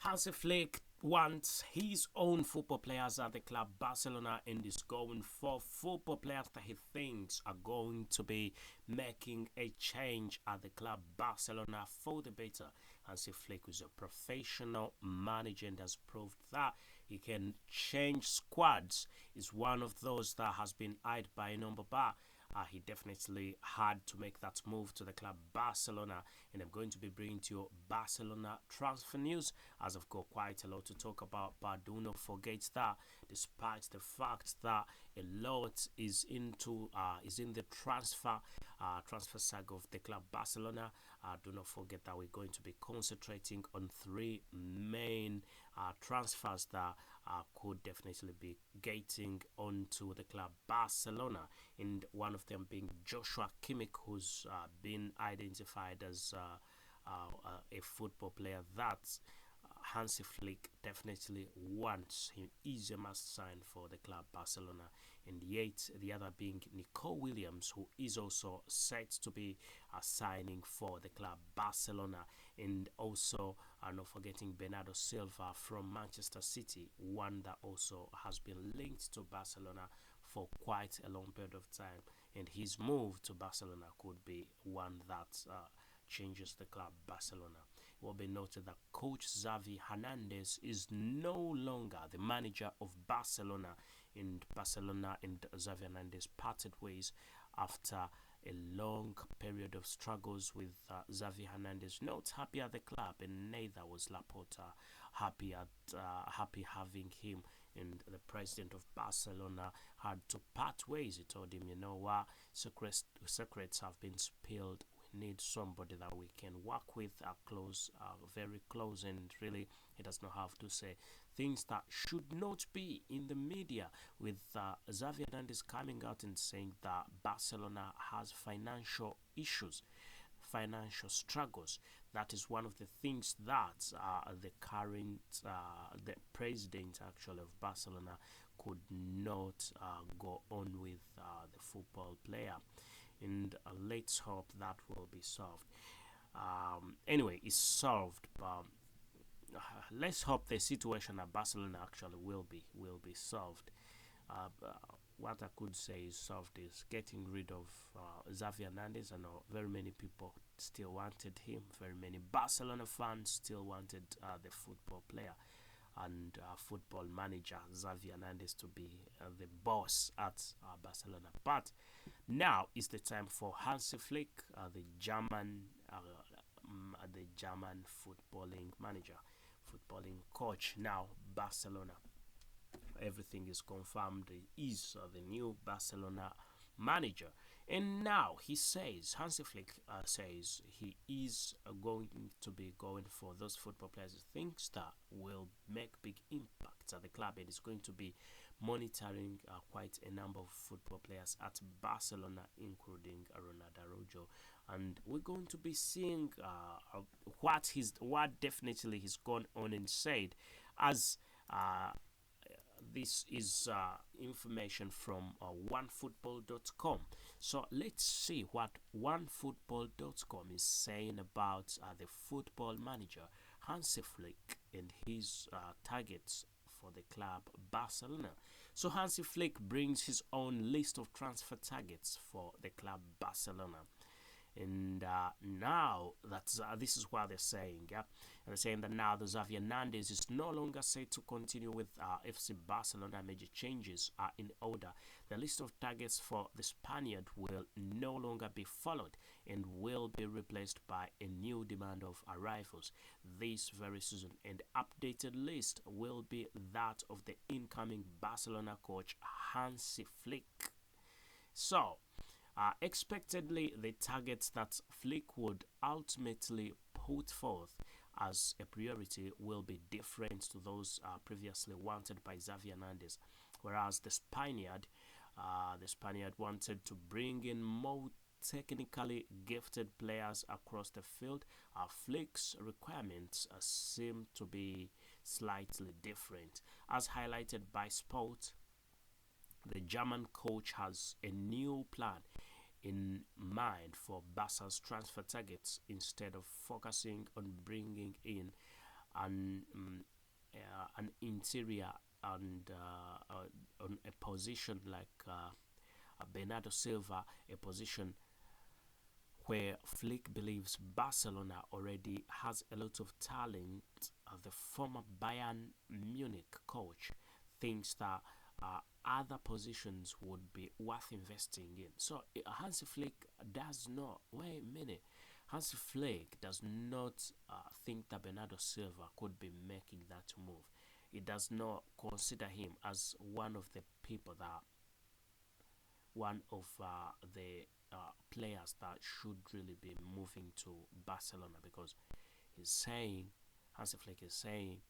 Hansi Flick wants his own football players at the club Barcelona and is going for football players that he thinks are going to be making a change at the club Barcelona for the better. Hansi Flick is a professional manager and has proved that he can change squads. Is one of those that has been eyed by a number, but he definitely had to make that move to the club Barcelona, and I'm going to be bringing to you Barcelona transfer news, as I've got quite a lot to talk about. But do not forget that despite the fact that a lot is in the transfer saga of the club Barcelona, do not forget that we're going to be concentrating on three main transfers that could definitely be getting onto the club Barcelona, and one of them being Joshua Kimmich, who's been identified as a football player that Hansi Flick definitely wants. He is a must sign for the club Barcelona, and yet the other being Nico Williams, who is also set to be signing for the club Barcelona, and also not forgetting Bernardo Silva from Manchester City, one that also has been linked to Barcelona for quite a long period of time, and his move to Barcelona could be one that changes the club Barcelona. It will be noted that coach Xavi Hernandez is no longer the manager of Barcelona, and Barcelona and Xavi Hernandez parted ways after a long period of struggles with Xavi Hernandez not happy at the club, and neither was Laporta happy having him. And the president of Barcelona had to part ways. He told him, you know what, secrets have been spilled. We need somebody that we can work with, close, very close, and really he does not have to say things that should not be in the media, with Xavi Hernandez coming out and saying that Barcelona has financial issues, financial struggles. That is one of the things that the current the president actually of Barcelona could not go on with the football player, and let's hope that will be solved. Anyway, it's solved, but let's hope the situation at Barcelona actually will be solved. What I could say is solved is getting rid of Xavi Hernandez. I know very many people still wanted him. Very many Barcelona fans still wanted the football player and football manager Xavi Hernandez to be the boss at Barcelona. But now is the time for Hansi Flick, the German footballing manager, footballing coach. Now Barcelona, everything is confirmed. He is the new Barcelona manager, and now Hansi Flick says he is going to be going for those football players he thinks that will make big impacts at the club, and is going to be monitoring quite a number of football players at Barcelona, including Ronaldo Araujo, and we're going to be seeing what definitely he's gone on and said, as this is information from onefootball.com. So let's see what onefootball.com is saying about the football manager Hansi Flick and his targets for the club Barcelona. So Hansi Flick brings his own list of transfer targets for the club Barcelona. And now that's this is what they're saying. Yeah, and they're saying that now the Xavi Hernandez is no longer set to continue with FC Barcelona. Major changes are in order. The list of targets for the Spaniard will no longer be followed and will be replaced by a new demand of arrivals this very season. And updated list will be that of the incoming Barcelona coach Hansi Flick. So expectedly, the targets that Flick would ultimately put forth as a priority will be different to those previously wanted by Xavi Hernandez. Whereas the Spaniard wanted to bring in more technically gifted players across the field, Flick's requirements seem to be slightly different. As highlighted by Sport, the German coach has a new plan in mind for Barca's transfer targets. Instead of focusing on bringing in an interior and on a position like Bernardo Silva, a position where Flick believes Barcelona already has a lot of talent. The former Bayern Munich coach thinks that other positions would be worth investing in. So Hansi Flick does not, wait a minute, Hansi Flick does not think that Bernardo Silva could be making that move. He does not consider him as one of the people that, one of the players that should really be moving to Barcelona, because he's saying, Hansi Flick is saying,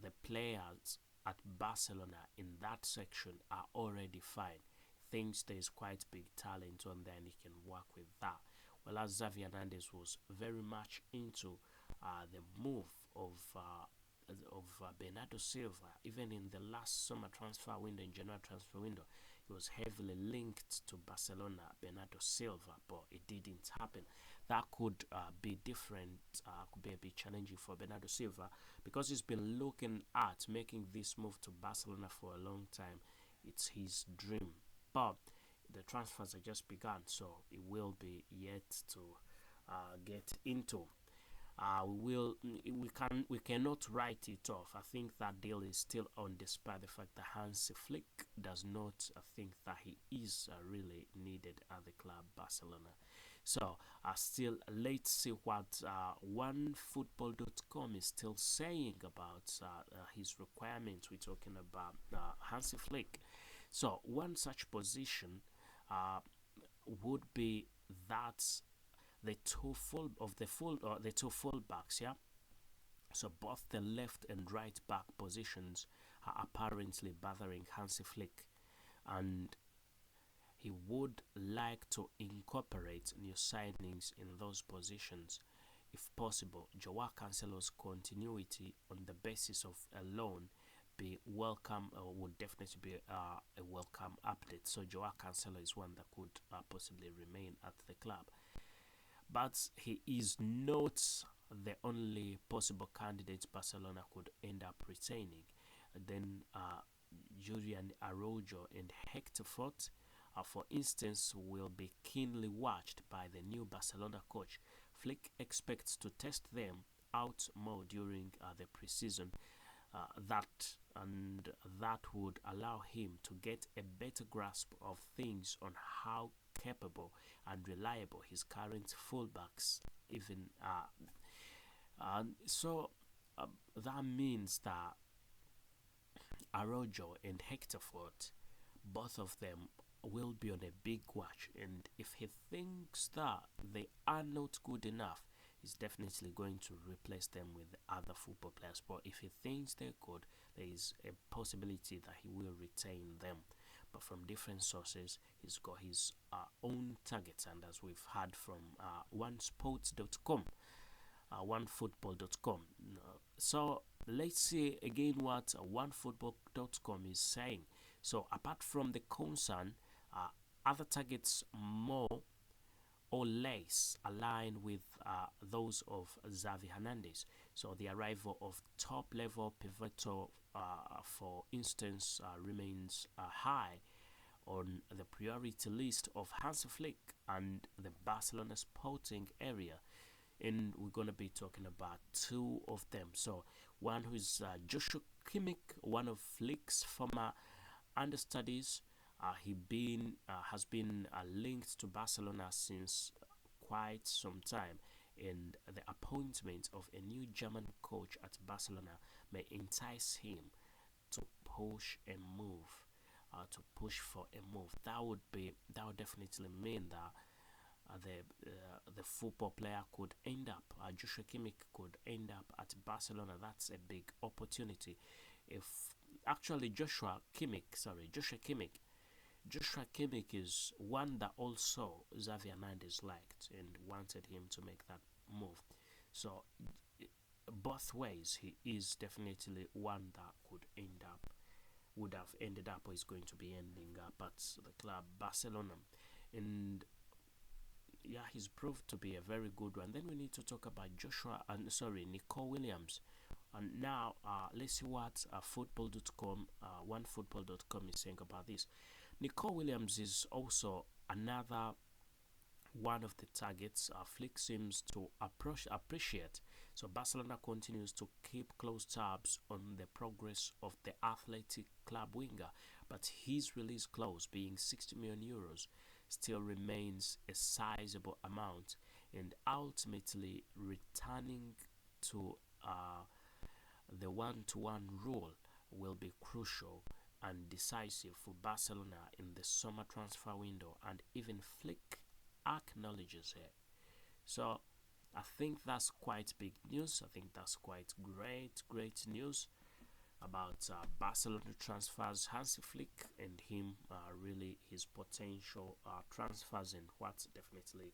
the players at Barcelona in that section are already fine. Thinks there's quite big talent on there and he can work with that. Well, as Xavi Hernandez was very much into the move of Bernardo Silva, even in the last summer transfer window, in January transfer window, he was heavily linked to Barcelona, Bernardo Silva, but it didn't happen. That could be different, could be a bit challenging for Bernardo Silva, because he's been looking at making this move to Barcelona for a long time. It's his dream, but the transfers have just begun, so it will be yet to get into. We cannot write it off. I think that deal is still on, despite the fact that Hansi Flick does not think that he is really needed at the club Barcelona. So still, let's see what OneFootball.com is still saying about his requirements. We're talking about Hansi Flick. So one such position would be that the two fullbacks, yeah. So both the left and right back positions are apparently bothering Hansi Flick, and he would like to incorporate new signings in those positions if possible. Joao Cancelo's continuity on the basis of a loan be welcome, or would definitely be a welcome update. So Joao Cancelo is one that could possibly remain at the club, but he is not the only possible candidate Barcelona could end up retaining. Then Julian Araujo and Hector Fort, for instance, will be keenly watched by the new Barcelona coach. Flick expects to test them out more during the preseason. That would allow him to get a better grasp of things on how capable and reliable his current fullbacks even are. That means that Araujo and Hector Fort, both of them will be on a big watch, and if he thinks that they are not good enough, he's definitely going to replace them with other football players. But if he thinks they're good, there is a possibility that he will retain them. But from different sources, he's got his own targets, and as we've heard from OneSports.com, OneFootball.com. So let's see again what OneFootball.com is saying. So apart from the concern, other targets more or less align with those of Xavi Hernandez. So the arrival of top-level pivotal, for instance, remains high on the priority list of Hansi Flick and the Barcelona sporting area. And we're going to be talking about two of them. So one who is Joshua Kimmich, one of Flick's former understudies. He has been linked to Barcelona since quite some time, and the appointment of a new German coach at Barcelona may entice him to push a move, to push for a move. That would definitely mean that the football player could end up, Joshua Kimmich could end up at Barcelona. That's a big opportunity. If actually Joshua Kimmich is one that also Xavi Hernandez liked and wanted him to make that move. So both ways, he is definitely one that would have ended up, or is going to be ending up at the club Barcelona. And yeah, he's proved to be a very good one. Then we need to talk about Nico Williams, And now let's see what football.com, onefootball.com is saying about this. Nico Williams is also another one of the targets Flick seems to appreciate. So Barcelona continues to keep close tabs on the progress of the Athletic Club winger, but his release clause, being 60 million euros, still remains a sizable amount, and ultimately returning to the one-to-one rule will be crucial and decisive for Barcelona in the summer transfer window, and even Flick acknowledges it. So I think that's quite big news. I think that's quite great news about Barcelona transfers, Hansi Flick and him, really his potential transfers, and what definitely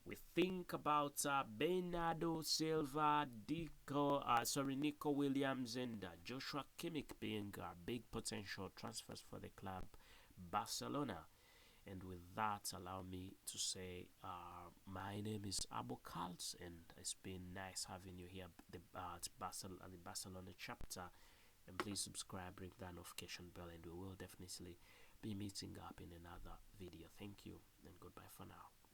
we think about Bernardo Silva, Nico Williams, and Joshua Kimmich being big potential transfers for the club Barcelona. And with that, allow me to say my name is Abo Kals, and it's been nice having you here at the Barcelona chapter. And please subscribe, ring that notification bell, and we will definitely be meeting up in another video. Thank you, and goodbye for now.